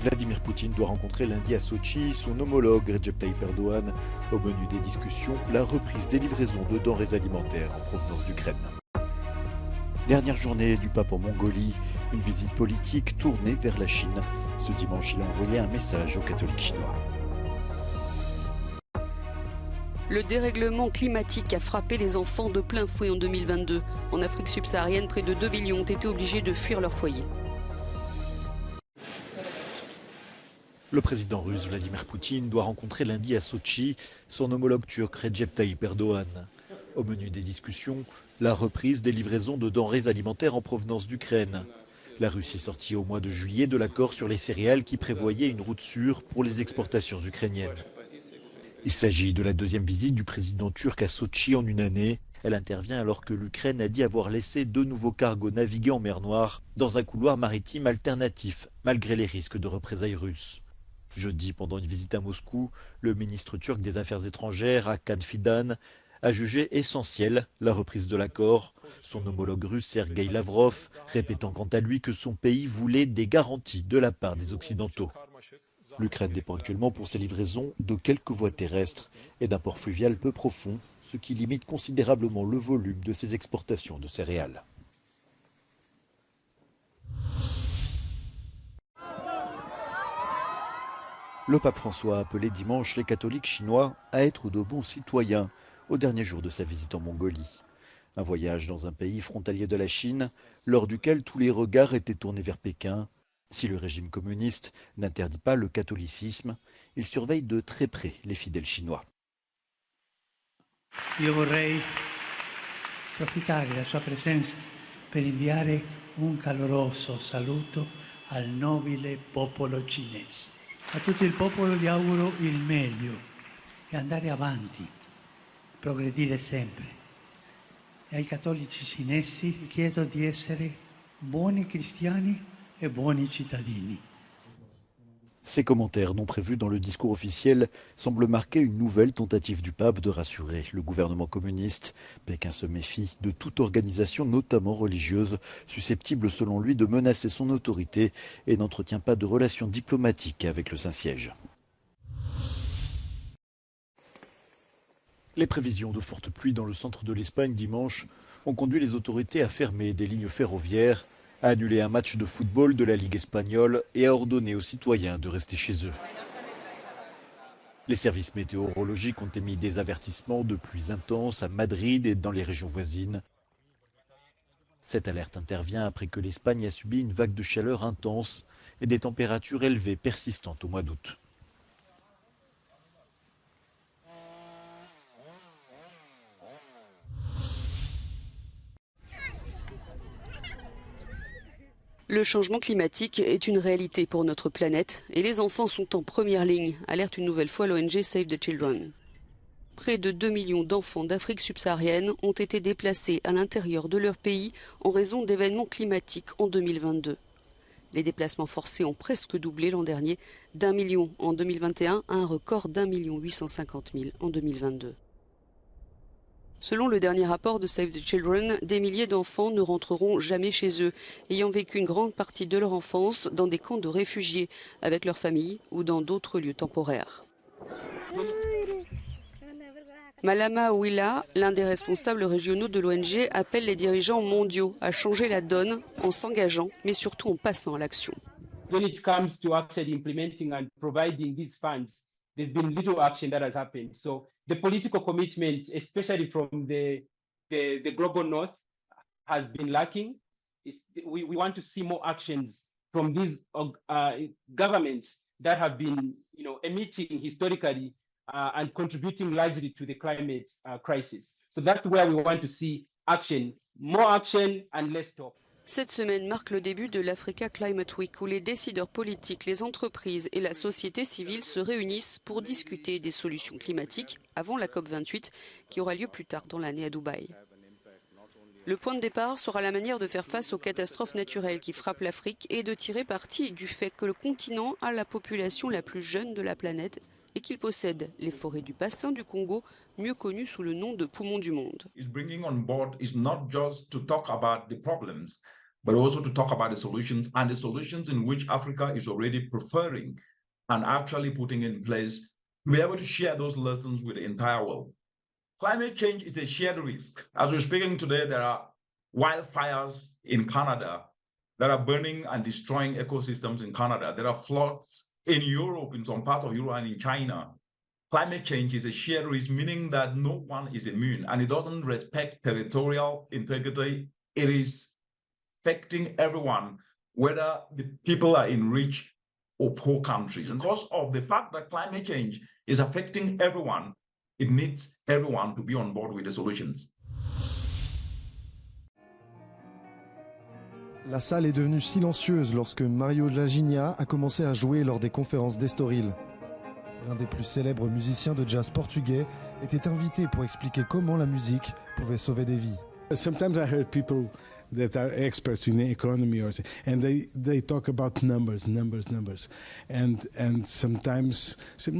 Vladimir Poutine doit rencontrer lundi à Sochi son homologue Recep Tayyip Erdogan. Au menu des discussions, la reprise des livraisons de denrées alimentaires en provenance d'Ukraine. Dernière journée du pape en Mongolie, une visite politique tournée vers la Chine. Ce dimanche, il a envoyé un message aux catholiques chinois. Le dérèglement climatique a frappé les enfants de plein fouet en 2022. En Afrique subsaharienne, près de 2 millions ont été obligés de fuir leur foyer. Le président russe Vladimir Poutine doit rencontrer lundi à Sochi son homologue turc Recep Tayyip Erdogan. Au menu des discussions, la reprise des livraisons de denrées alimentaires en provenance d'Ukraine. La Russie est sortie au mois de juillet de l'accord sur les céréales qui prévoyait une route sûre pour les exportations ukrainiennes. Il s'agit de la deuxième visite du président turc à Sochi en une année. Elle intervient alors que l'Ukraine a dit avoir laissé 2 nouveaux cargos naviguer en mer Noire dans un couloir maritime alternatif, malgré les risques de représailles russes. Jeudi, pendant une visite à Moscou, le ministre turc des Affaires étrangères, Hakan Fidan, a jugé essentielle la reprise de l'accord. Son homologue russe, Sergueï Lavrov, répétant quant à lui que son pays voulait des garanties de la part des Occidentaux. L'Ukraine dépend actuellement pour ses livraisons de quelques voies terrestres et d'un port fluvial peu profond, ce qui limite considérablement le volume de ses exportations de céréales. Le pape François a appelé dimanche les catholiques chinois à être de bons citoyens au dernier jour de sa visite en Mongolie. Un voyage dans un pays frontalier de la Chine, lors duquel tous les regards étaient tournés vers Pékin. Si le régime communiste n'interdit pas le catholicisme, il surveille de très près les fidèles chinois. Io vorrei approfittare della sua presenza per inviare un caloroso saluto al nobile popolo cinese. A tutto il popolo gli auguro il meglio e andare avanti, progredire sempre. E ai cattolici cinesi chiedo di essere buoni cristiani e buoni cittadini. Ces commentaires non prévus dans le discours officiel semblent marquer une nouvelle tentative du pape de rassurer le gouvernement communiste. Pékin se méfie de toute organisation, notamment religieuse, susceptible selon lui de menacer son autorité et n'entretient pas de relations diplomatiques avec le Saint-Siège. Les prévisions de fortes pluies dans le centre de l'Espagne dimanche ont conduit les autorités à fermer des lignes ferroviaires, à annuler un match de football de la Ligue espagnole et à ordonner aux citoyens de rester chez eux. Les services météorologiques ont émis des avertissements de pluies intenses à Madrid et dans les régions voisines. Cette alerte intervient après que l'Espagne a subi une vague de chaleur intense et des températures élevées persistantes au mois d'août. Le changement climatique est une réalité pour notre planète et les enfants sont en première ligne, alerte une nouvelle fois l'ONG Save the Children. Près de 2 millions d'enfants d'Afrique subsaharienne ont été déplacés à l'intérieur de leur pays en raison d'événements climatiques en 2022. Les déplacements forcés ont presque doublé l'an dernier, d'1 million en 2021 à un record d'1,850,000 en 2022. Selon le dernier rapport de Save the Children, des milliers d'enfants ne rentreront jamais chez eux, ayant vécu une grande partie de leur enfance dans des camps de réfugiés, avec leurs familles ou dans d'autres lieux temporaires. Malama Ouila, l'un des responsables régionaux de l'ONG, appelle les dirigeants mondiaux à changer la donne en s'engageant, mais surtout en passant à l'action. When it comes to actually implementing and providing these funds, there's been little action that has happened. So the political commitment, especially from the global north, has been lacking. We want to see more actions from these governments that have been, emitting historically and contributing largely to the climate crisis. So that's where we want to see action, more action and less talk. Cette semaine marque le début de l'Africa Climate Week où les décideurs politiques, les entreprises et la société civile se réunissent pour discuter des solutions climatiques avant la COP28 qui aura lieu plus tard dans l'année à Dubaï. Le point de départ sera la manière de faire face aux catastrophes naturelles qui frappent l'Afrique et de tirer parti du fait que le continent a la population la plus jeune de la planète et qu'il possède les forêts du bassin du Congo, mieux connues sous le nom de poumons du monde. Is bringing on board is not just to talk about the problems, but also to talk about the solutions and the solutions in which Africa is already preferring and actually putting in place to be able to share those lessons with the entire world. Climate change is a shared risk. As we're speaking today, there are wildfires in Canada that are burning and destroying ecosystems in Canada. There are floods in Europe, in some parts of Europe and in China. Climate change is a shared risk, meaning that no one is immune, and it doesn't respect territorial integrity. It is affecting everyone, whether the people are in rich or poor countries. Because of the fact that climate change is affecting everyone, it needs everyone to be on board with the solutions. La salle est devenue silencieuse lorsque Mario Lagigna a commencé à jouer lors des conférences d'Estoril. L'un des plus célèbres musiciens de jazz portugais était invité pour expliquer comment la musique pouvait sauver des vies. Sometimes I heard people that are experts in the economy and they talk about numbers, and sometimes say,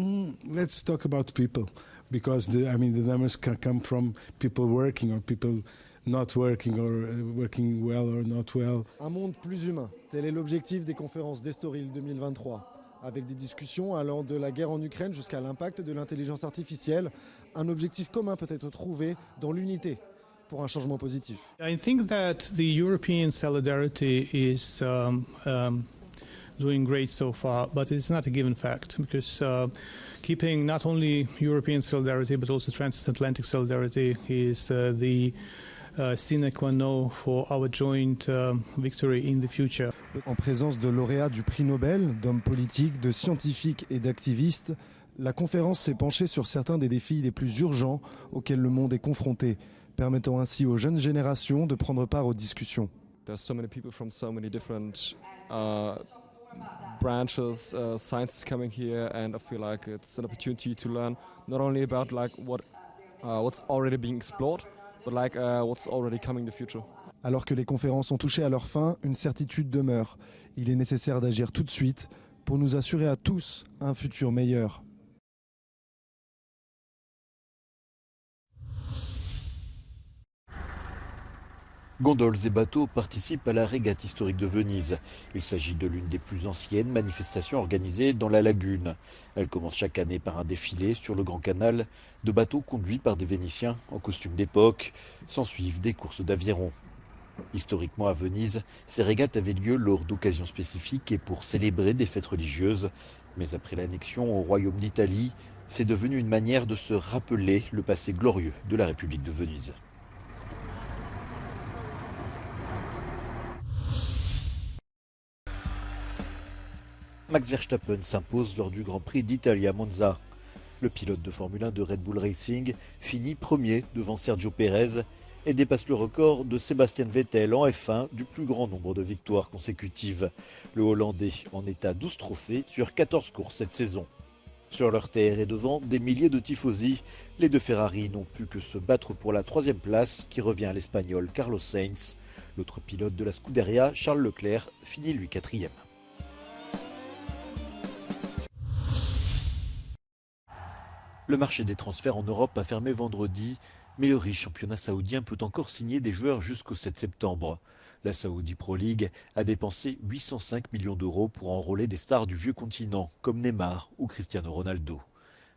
let's talk about people, because the numbers can come from people working or people not working or working well or not well. Un monde plus humain, tel est l'objectif des conférences d'Estoril 2023. Avec des discussions allant de la guerre en Ukraine jusqu'à l'impact de l'intelligence artificielle, un objectif commun peut être trouvé dans l'unité pour un changement positif. I think that the European solidarity is doing great so far, but it's not a given fact, because keeping not only European solidarity but also transatlantic solidarity is the sine qua non for our joint victory in the future. En présence de lauréats du prix Nobel, d'hommes politiques, de scientifiques et d'activistes, la conférence s'est penchée sur certains des défis les plus urgents auxquels le monde est confronté, permettant ainsi aux jeunes générations de prendre part aux discussions. There's so many people from so many different branches, scientists coming here, and I feel like it's an opportunity to learn not only about what's already being explored, but what's already coming in the future. Alors que les conférences ont touché à leur fin, une certitude demeure. Il est nécessaire d'agir tout de suite pour nous assurer à tous un futur meilleur. Gondoles et bateaux participent à la régate historique de Venise. Il s'agit de l'une des plus anciennes manifestations organisées dans la lagune. Elle commence chaque année par un défilé sur le Grand Canal de bateaux conduits par des Vénitiens en costume d'époque. S'ensuivent des courses d'aviron. Historiquement à Venise, ces régates avaient lieu lors d'occasions spécifiques et pour célébrer des fêtes religieuses. Mais après l'annexion au Royaume d'Italie, c'est devenu une manière de se rappeler le passé glorieux de la République de Venise. Max Verstappen s'impose lors du Grand Prix d'Italia Monza. Le pilote de Formule 1 de Red Bull Racing finit premier devant Sergio Pérez et dépasse le record de Sébastien Vettel en F1 du plus grand nombre de victoires consécutives. Le Hollandais en est à 12 trophées sur 14 courses cette saison. Sur leur terre et devant des milliers de tifosi, les deux Ferrari n'ont pu que se battre pour la troisième place qui revient à l'Espagnol Carlos Sainz. L'autre pilote de la Scuderia, Charles Leclerc, finit lui quatrième. Le marché des transferts en Europe a fermé vendredi, mais le riche championnat saoudien peut encore signer des joueurs jusqu'au 7 septembre. La Saudi Pro League a dépensé 805 millions d'euros pour enrôler des stars du vieux continent, comme Neymar ou Cristiano Ronaldo.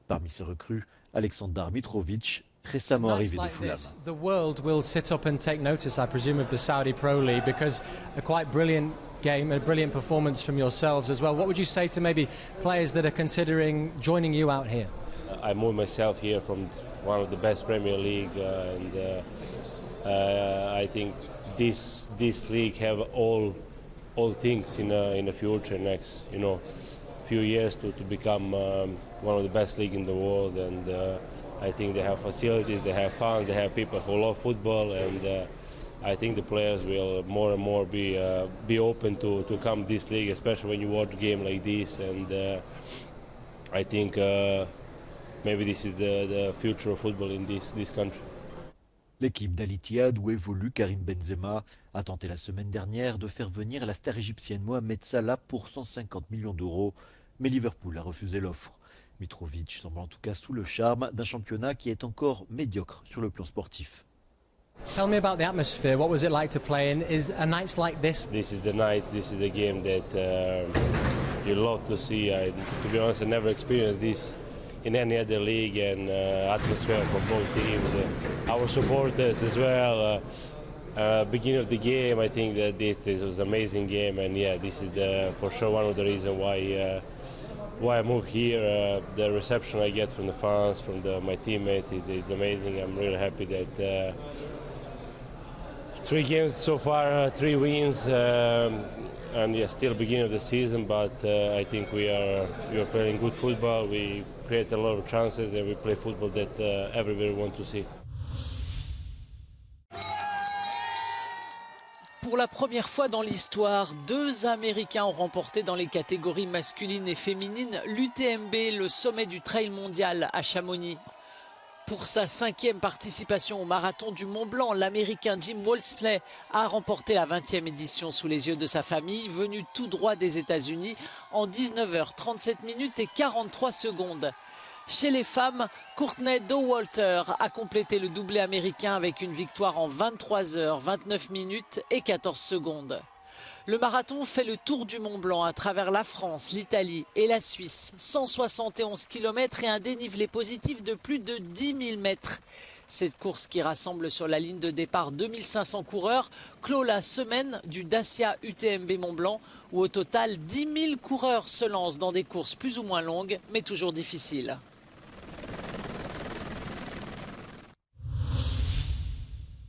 Parmi ces recrues, Aleksandar Mitrovic, récemment arrivé de Fulham. The world will sit up and take notice, I presume, of the Saudi Pro League, because a quite brilliant game, a brilliant performance from yourselves as well. What would you say to maybe players that are considering joining you out here? I moved myself here from one of the best Premier League, and I think this league have all things in the future next few years to become one of the best league in the world. And I think they have facilities, they have fans, they have people who love football, and I think the players will more and more be open to come this league, especially when you watch a game like this. And I think maybe this is the future of football in this country. L'équipe d'Al Ittihad, où évolue Karim Benzema, a tenté la semaine dernière de faire venir la star égyptienne Mohamed Salah pour 150 millions d'euros, mais Liverpool a refusé l'offre. Mitrovic semble en tout cas sous le charme d'un championnat qui est encore médiocre sur le plan sportif. Tell me about the atmosphere. What was it like to play in? Is a nights like this? This is the night, this is the game that you love to see. To be honest, I never experienced this in any other league, and atmosphere for both teams. Our supporters as well. Beginning of the game, I think that this was an amazing game, and yeah, this is for sure one of the reasons why I moved here. The reception I get from the fans, from my teammates is amazing. I'm really happy that 3 games so far, 3 wins, and yeah, still beginning of the season. But I think we are playing good football. We create a lot of chances, and we play football that everybody wants to see. Pour la première fois dans l'histoire, 2 Américains ont remporté dans les catégories masculines et féminines l'UTMB, le sommet du trail mondial à Chamonix. Pour sa 5e participation au marathon du Mont Blanc, l'Américain Jim Wolseley a remporté la 20e édition sous les yeux de sa famille, venu tout droit des États-Unis en 19h37 minutes et 43 secondes. Chez les femmes, Courtney Dauwalter a complété le doublé américain avec une victoire en 23h, 29 minutes et 14 secondes. Le marathon fait le tour du Mont Blanc à travers la France, l'Italie et la Suisse. 171 km et un dénivelé positif de plus de 10 000 mètres. Cette course qui rassemble sur la ligne de départ 2500 coureurs clôt la semaine du Dacia UTMB Mont Blanc où au total 10 000 coureurs se lancent dans des courses plus ou moins longues mais toujours difficiles.